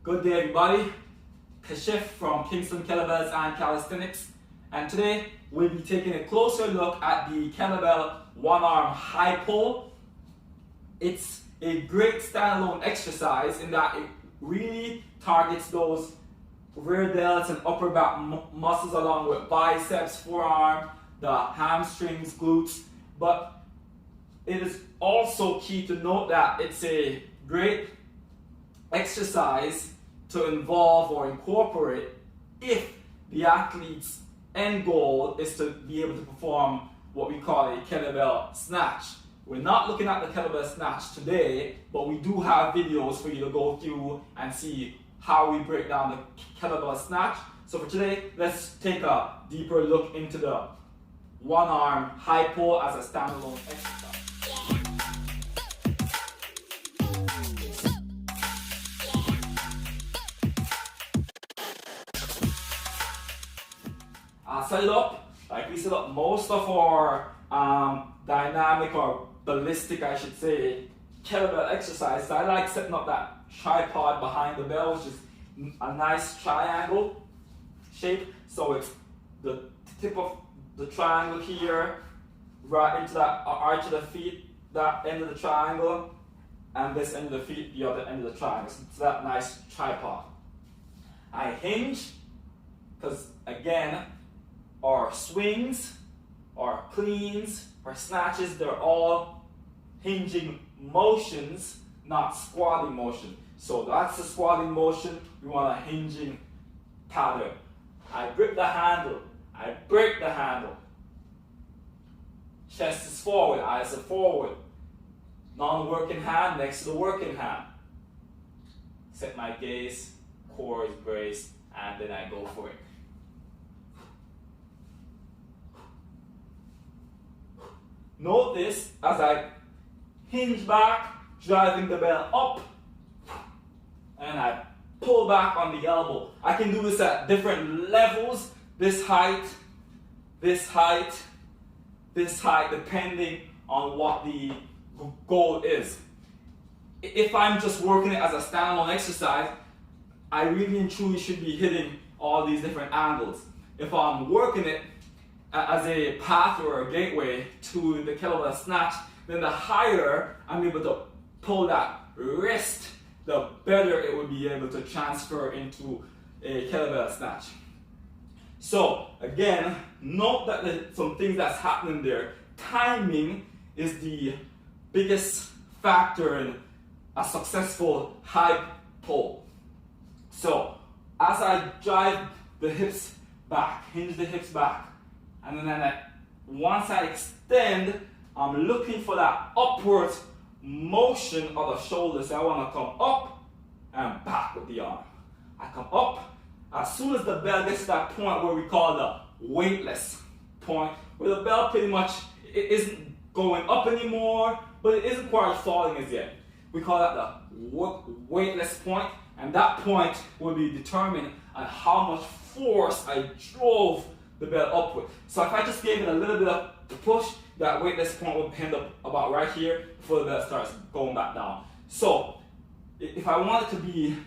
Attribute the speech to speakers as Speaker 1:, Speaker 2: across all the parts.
Speaker 1: Good day everybody, Kashif from KingstonKettlebells and Calisthenics, and today we'll be taking a closer look at the Kettlebell one-arm high pull. It's a great standalone exercise in that it really targets those rear delts and upper back muscles along with biceps, forearm, the hamstrings, glutes, but it is also key to note that it's a great exercise to involve or incorporate if the athlete's end goal is to be able to perform what we call a kettlebell snatch. We're not looking at the kettlebell snatch today, but we do have videos for you to go through and see how we break down the kettlebell snatch. So for today, let's take a deeper look into the one-arm high pull as a standalone exercise. I'll set it up like we set up most of our dynamic or ballistic, I should say, kettlebell exercises. I like setting up that tripod behind the bell, which is a nice triangle shape. So it's the tip of the triangle here, right into that arch of the feet, that end of the triangle, and this end of the feet, the other end of the triangle. So it's that nice tripod. I hinge, because again, our swings, our cleans, our snatches, they're all hinging motions, not squatting motion. So that's the squatting motion, we want a hinging pattern. I grip the handle, I break the handle. Chest is forward, eyes are forward. Non-working hand next to the working hand. Set my gaze, core is braced, and then I go for it. Note this as I hinge back, driving the bell up, and I pull back on the elbow. I can do this at different levels, this height, this height, this height, depending on what the goal is. If I'm just working it as a standalone exercise, I really and truly should be hitting all these different angles. If I'm working it as a path or a gateway to the kettlebell snatch, then the higher I'm able to pull that wrist, the better it would be able to transfer into a kettlebell snatch. So again, note that there's some things that's happening there. Timing is the biggest factor in a successful high pull. So as I drive the hips back, hinge the hips back, and then once I extend, I'm looking for that upward motion of the shoulders. So I want to come up and back with the arm. I come up. As soon as the bell gets to that point where we call the weightless point, where the bell pretty much it isn't going up anymore, but it isn't quite falling as yet. We call that the weightless point, and that point will be determined on how much force I drove the bell upward. So if I just gave it a little bit of push, that weightless point will end up about right here before the bell starts going back down. So if I want it to be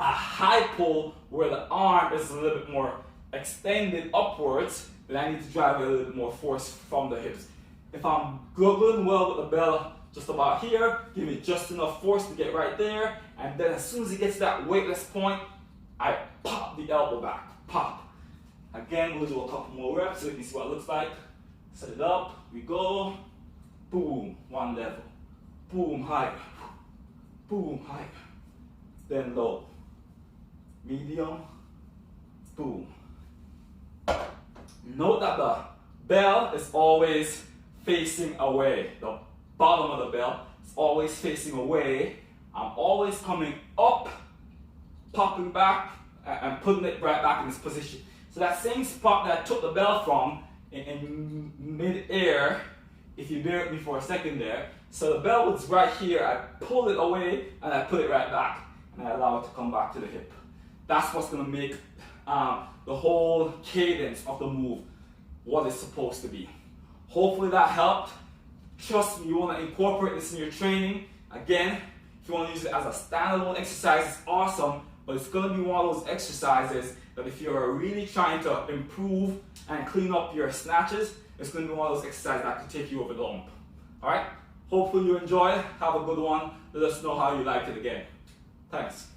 Speaker 1: a high pull where the arm is a little bit more extended upwards, then I need to drive a little bit more force from the hips. If I'm good well with the bell just about here, give it just enough force to get right there, and then as soon as it gets to that weightless point, I pop the elbow back, pop. Again, we'll do a couple more reps so you can see what it looks like. Set it up, we go, boom, one level, boom, higher, boom, higher, then low, medium, boom. Note that the bell is always facing away. The bottom of the bell is always facing away. I'm always coming up, popping back, and putting it right back in this position. So that same spot that I took the bell from in mid-air, if you bear with me for a second there, so the bell was right here, I pulled it away and I put it right back, and I allow it to come back to the hip. That's what's going to make the whole cadence of the move what it's supposed to be. Hopefully that helped. Trust me, you want to incorporate this in your training. Again, If you want to use it as a standalone exercise, it's awesome, but it's going to be one of those exercises that if you're really trying to improve and clean up your snatches, it's going to be one of those exercises that can take you over the hump. Alright? Hopefully you enjoyed. Have a good one. Let us know how you liked it again. Thanks.